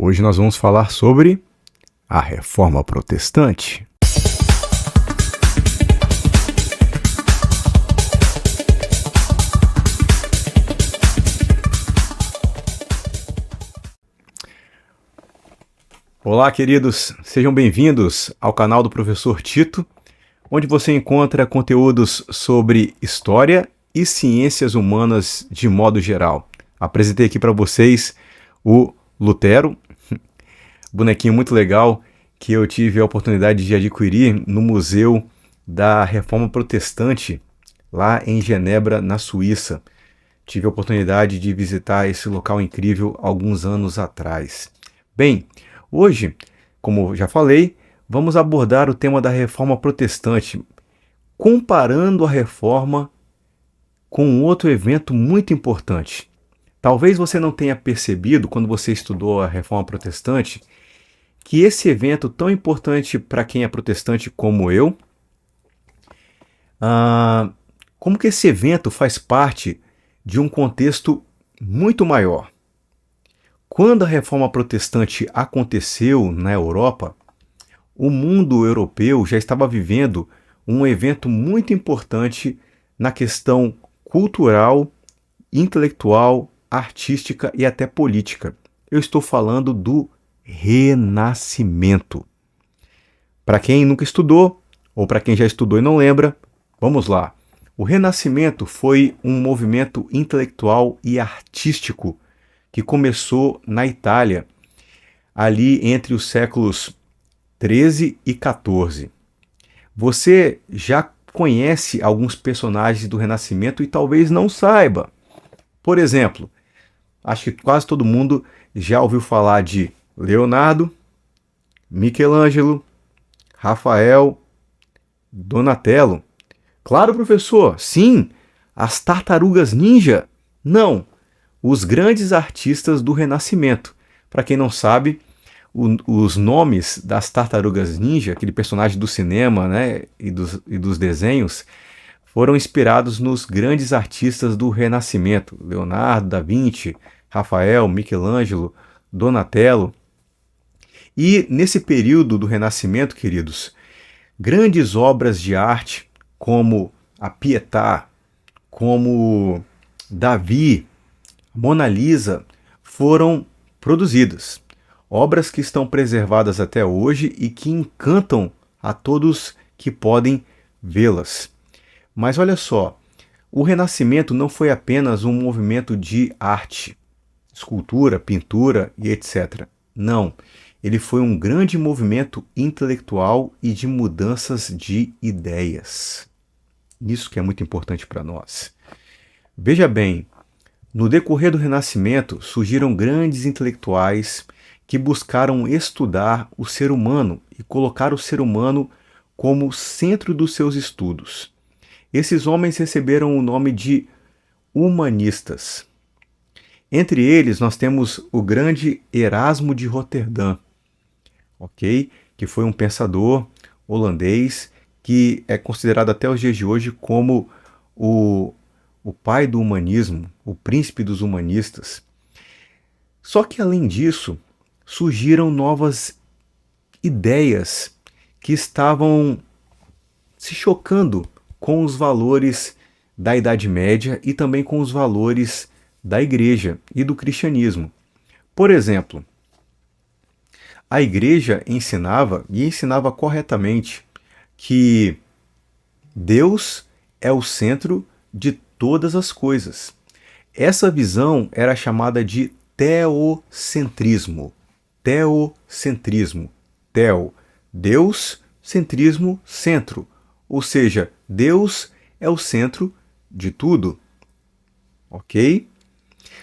Hoje nós vamos falar sobre a Reforma Protestante. Olá, queridos, sejam bem-vindos ao canal do Professor Tito, onde você encontra conteúdos sobre história e ciências humanas de modo geral. Apresentei aqui para vocês o Lutero, bonequinho muito legal que eu tive a oportunidade de adquirir no Museu da Reforma Protestante, lá em Genebra, na Suíça. Tive a oportunidade de visitar esse local incrível alguns anos atrás. Bem, hoje, como já falei, vamos abordar o tema da Reforma Protestante, comparando a Reforma com outro evento muito importante. Talvez você não tenha percebido, quando você estudou a Reforma Protestante, que esse evento tão importante para quem é protestante como eu, como que esse evento faz parte de um contexto muito maior. Quando a Reforma Protestante aconteceu na Europa, o mundo europeu já estava vivendo um evento muito importante na questão cultural, intelectual, artística e até política. Eu estou falando do Renascimento. Para quem nunca estudou, ou para quem já estudou e não lembra, vamos lá. O Renascimento foi um movimento intelectual e artístico que começou na Itália, ali entre os séculos 13 e 14. Você já conhece alguns personagens do Renascimento e talvez não saiba. Por exemplo, acho que quase todo mundo já ouviu falar de Leonardo, Michelangelo, Rafael, Donatello. Claro, professor, sim, as Tartarugas Ninja. Não, os grandes artistas do Renascimento. Para quem não sabe, os nomes das Tartarugas Ninja, aquele personagem do cinema, né, e dos desenhos, foram inspirados nos grandes artistas do Renascimento: Leonardo da Vinci, Rafael, Michelangelo, Donatello. E nesse período do Renascimento, queridos, grandes obras de arte como a Pietà, como Davi, Mona Lisa, foram produzidas. Obras que estão preservadas até hoje e que encantam a todos que podem vê-las. Mas olha só, o Renascimento não foi apenas um movimento de arte, escultura, pintura e etc. Não, ele foi um grande movimento intelectual e de mudanças de ideias. Isso que é muito importante para nós. Veja bem, no decorrer do Renascimento surgiram grandes intelectuais que buscaram estudar o ser humano e colocar o ser humano como centro dos seus estudos. Esses homens receberam o nome de humanistas. Entre eles, nós temos o grande Erasmo de Roterdã, ok? Que foi um pensador holandês que é considerado até os dias de hoje como o pai do humanismo, o príncipe dos humanistas. Só que, além disso, surgiram novas ideias que estavam se chocando com os valores da Idade Média e também com os valores da Igreja e do cristianismo. Por exemplo, a Igreja ensinava, e ensinava corretamente, que Deus é o centro de todas as coisas. Essa visão era chamada de teocentrismo. Teocentrismo. Teo, Deus, centrismo, centro. Ou seja, Deus é o centro de tudo. Ok?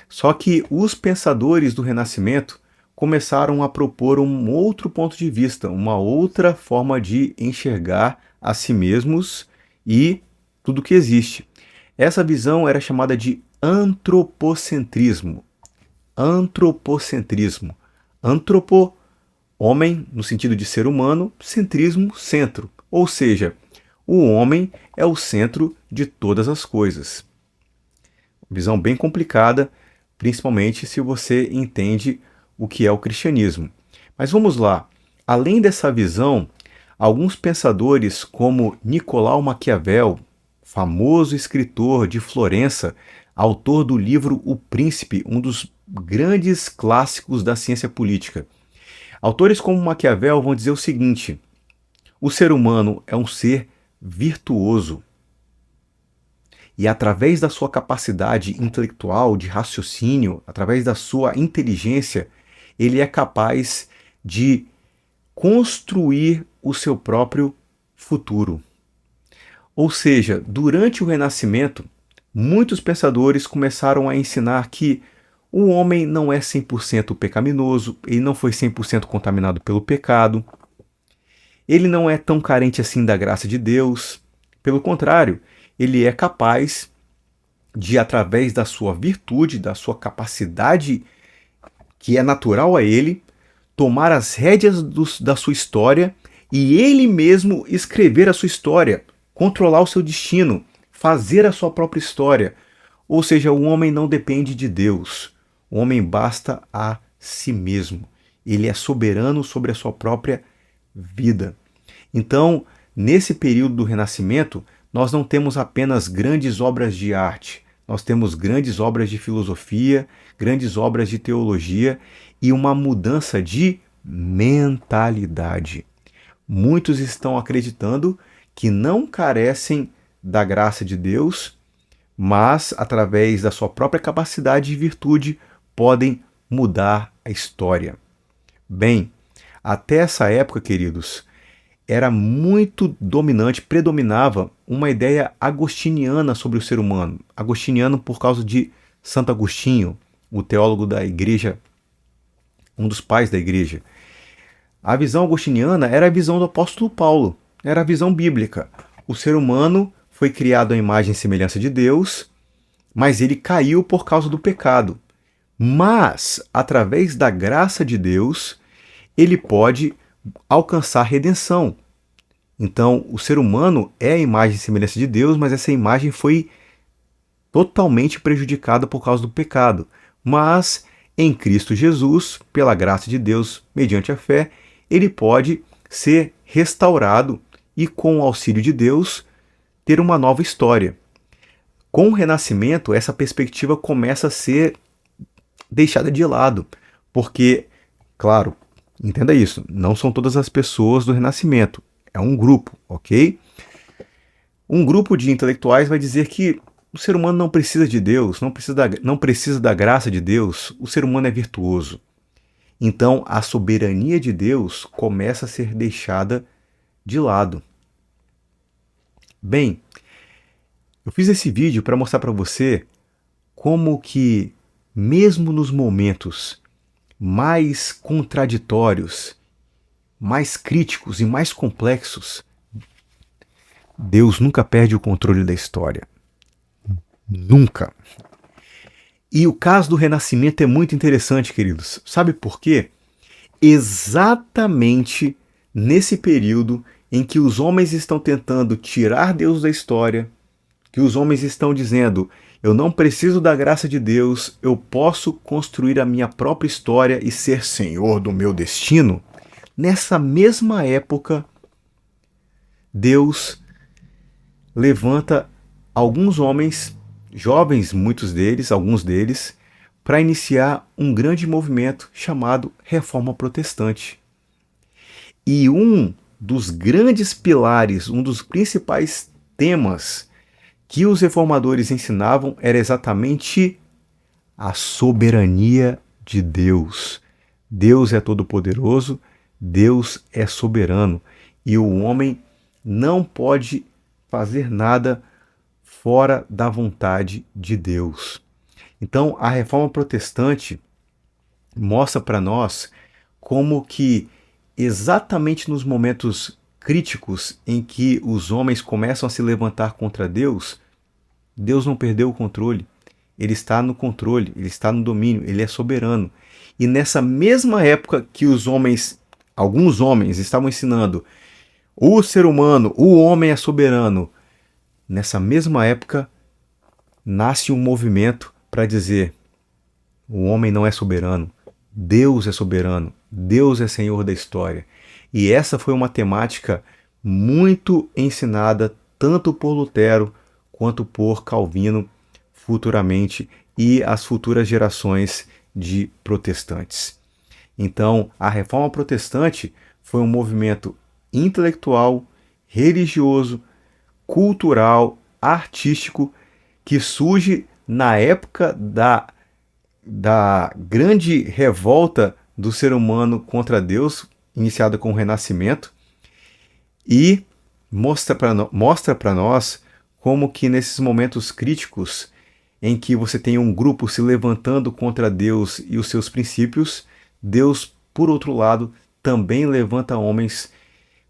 Só que os pensadores do Renascimento começaram a propor um outro ponto de vista, uma outra forma de enxergar a si mesmos e tudo que existe. Essa visão era chamada de antropocentrismo. Antropocentrismo. Antropo, homem, no sentido de ser humano, centrismo, centro. Ou seja, o homem é o centro de todas as coisas. Visão bem complicada, principalmente se você entende o que é o cristianismo. Mas vamos lá. Além dessa visão, alguns pensadores como Nicolau Maquiavel, famoso escritor de Florença, autor do livro O Príncipe, um dos grandes clássicos da ciência política. Autores como Maquiavel vão dizer o seguinte: o ser humano é um ser virtuoso. E através da sua capacidade intelectual, de raciocínio, através da sua inteligência, ele é capaz de construir o seu próprio futuro. Ou seja, durante o Renascimento, muitos pensadores começaram a ensinar que o homem não é 100% pecaminoso, ele não foi 100% contaminado pelo pecado, ele não é tão carente assim da graça de Deus. Pelo contrário, ele é capaz de, através da sua virtude, da sua capacidade que é natural a ele, tomar as rédeas da sua história e ele mesmo escrever a sua história, controlar o seu destino, fazer a sua própria história. Ou seja, o homem não depende de Deus. O homem basta a si mesmo. Ele é soberano sobre a sua própria vida. Então, nesse período do Renascimento, nós não temos apenas grandes obras de arte, nós temos grandes obras de filosofia, grandes obras de teologia e uma mudança de mentalidade. Muitos estão acreditando que não carecem da graça de Deus, mas, através da sua própria capacidade e virtude, podem mudar a história. Bem, até essa época, queridos, era muito dominante, predominava uma ideia agostiniana sobre o ser humano. Agostiniano por causa de Santo Agostinho, o teólogo da igreja, um dos pais da igreja. A visão agostiniana era a visão do apóstolo Paulo, era a visão bíblica. O ser humano foi criado à imagem e semelhança de Deus, mas ele caiu por causa do pecado. Mas, através da graça de Deus, ele pode alcançar redenção. Então, o ser humano é a imagem e semelhança de Deus, mas essa imagem foi totalmente prejudicada por causa do pecado. Mas, em Cristo Jesus, pela graça de Deus, mediante a fé, ele pode ser restaurado e, com o auxílio de Deus, ter uma nova história. Com o Renascimento, essa perspectiva começa a ser deixada de lado, porque, claro, entenda isso, não são todas as pessoas do Renascimento, é um grupo, ok? Um grupo de intelectuais vai dizer que o ser humano não precisa de Deus, não precisa da graça de Deus, o ser humano é virtuoso. Então, a soberania de Deus começa a ser deixada de lado. Bem, eu fiz esse vídeo para mostrar para você como que, mesmo nos momentos mais contraditórios, mais críticos e mais complexos, Deus nunca perde o controle da história. Nunca. E o caso do Renascimento é muito interessante, queridos. Sabe por quê? Exatamente nesse período em que os homens estão tentando tirar Deus da história, que os homens estão dizendo: eu não preciso da graça de Deus, eu posso construir a minha própria história e ser senhor do meu destino. Nessa mesma época, Deus levanta alguns homens, jovens, alguns deles, para iniciar um grande movimento chamado Reforma Protestante. E um dos grandes pilares, um dos principais temas que os reformadores ensinavam era exatamente a soberania de Deus. Deus é todo-poderoso, Deus é soberano e o homem não pode fazer nada fora da vontade de Deus. Então, a Reforma Protestante mostra para nós como que exatamente nos momentos críticos em que os homens começam a se levantar contra Deus, Deus não perdeu o controle. Ele está no controle, ele está no domínio, ele é soberano. E nessa mesma época que alguns homens estavam ensinando o ser humano, o homem é soberano, nessa mesma época nasce um movimento para dizer: o homem não é soberano, Deus é soberano, Deus é Senhor da história. E essa foi uma temática muito ensinada tanto por Lutero quanto por Calvino futuramente e as futuras gerações de protestantes. Então, a Reforma Protestante foi um movimento intelectual, religioso, cultural, artístico, que surge na época da grande revolta do ser humano contra Deus, iniciada com o Renascimento, e mostra para nós como que nesses momentos críticos em que você tem um grupo se levantando contra Deus e os seus princípios, Deus, por outro lado, também levanta homens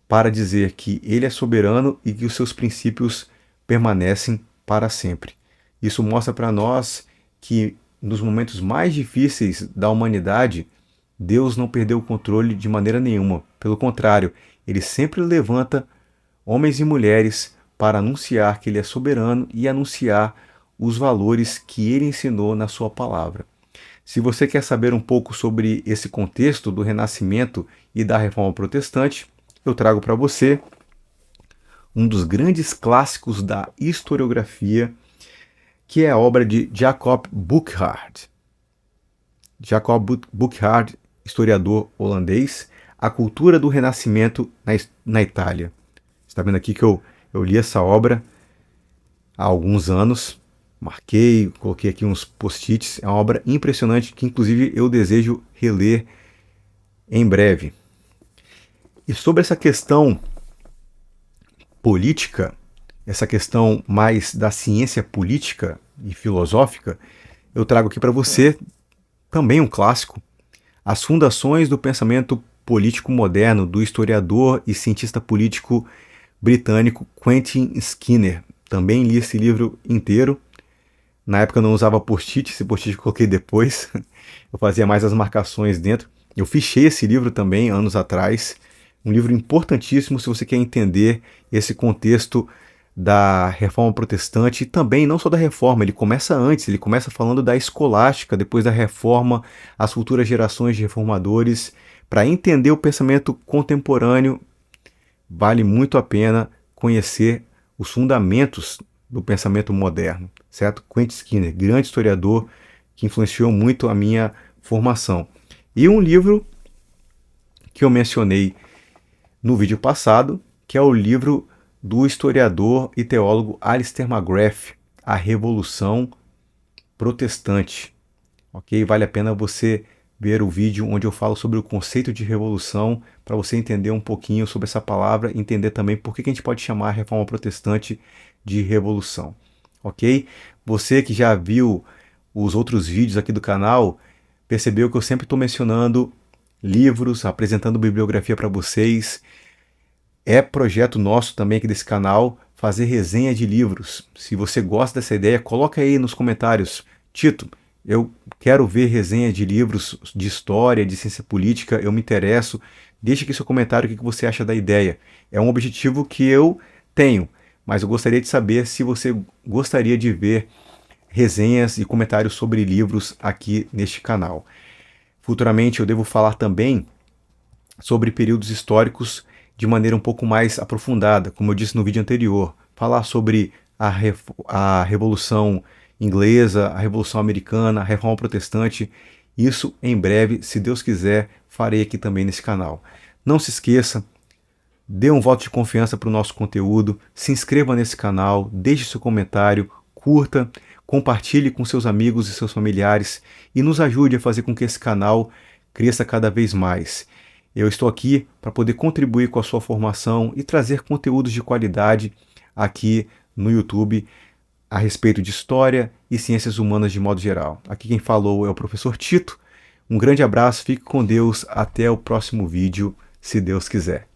para dizer que ele é soberano e que os seus princípios permanecem para sempre. Isso mostra para nós que nos momentos mais difíceis da humanidade, Deus não perdeu o controle de maneira nenhuma. Pelo contrário, ele sempre levanta homens e mulheres para anunciar que ele é soberano e anunciar os valores que ele ensinou na sua palavra. Se você quer saber um pouco sobre esse contexto do Renascimento e da Reforma Protestante, eu trago para você um dos grandes clássicos da historiografia, que é a obra de Jacob Burckhardt. Jacob Burckhardt, historiador holandês, A Cultura do Renascimento na Itália. Você está vendo aqui que eu li essa obra há alguns anos, marquei, coloquei aqui uns post-its. É uma obra impressionante que, inclusive, eu desejo reler em breve. E sobre essa questão política, essa questão mais da ciência política e filosófica, eu trago aqui para você também um clássico, As Fundações do Pensamento Político Moderno, do historiador e cientista político britânico Quentin Skinner. Também li esse livro inteiro. Na época eu não usava post-it, esse post-it eu coloquei depois. Eu fazia mais as marcações dentro. Eu fichei esse livro também, anos atrás. Um livro importantíssimo se você quer entender esse contexto da Reforma Protestante e também não só da Reforma, ele começa antes, ele começa falando da escolástica, depois da Reforma, as futuras gerações de reformadores. Para entender o pensamento contemporâneo, vale muito a pena conhecer os fundamentos do pensamento moderno, certo? Quentin Skinner, grande historiador que influenciou muito a minha formação. E um livro que eu mencionei no vídeo passado, que é o livro do historiador e teólogo Alistair McGrath, A Revolução Protestante. Ok? Vale a pena você ver o vídeo onde eu falo sobre o conceito de revolução, para você entender um pouquinho sobre essa palavra, entender também por que a gente pode chamar a Reforma Protestante de revolução. Ok? Você que já viu os outros vídeos aqui do canal, percebeu que eu sempre estou mencionando livros, apresentando bibliografia para vocês. É projeto nosso também aqui desse canal fazer resenha de livros. Se você gosta dessa ideia, coloca aí nos comentários. Tito, eu quero ver resenha de livros de história, de ciência política, eu me interesso. Deixa aqui seu comentário o que você acha da ideia. É um objetivo que eu tenho, mas eu gostaria de saber se você gostaria de ver resenhas e comentários sobre livros aqui neste canal. Futuramente eu devo falar também sobre períodos históricos de maneira um pouco mais aprofundada, como eu disse no vídeo anterior. Falar sobre a Revolução Inglesa, a Revolução Americana, a Reforma Protestante. Isso em breve, se Deus quiser, farei aqui também nesse canal. Não se esqueça, dê um voto de confiança para o nosso conteúdo, se inscreva nesse canal, deixe seu comentário, curta, compartilhe com seus amigos e seus familiares e nos ajude a fazer com que esse canal cresça cada vez mais. Eu estou aqui para poder contribuir com a sua formação e trazer conteúdos de qualidade aqui no YouTube a respeito de história e ciências humanas de modo geral. Aqui quem falou é o professor Tito. Um grande abraço, fique com Deus, até o próximo vídeo, se Deus quiser.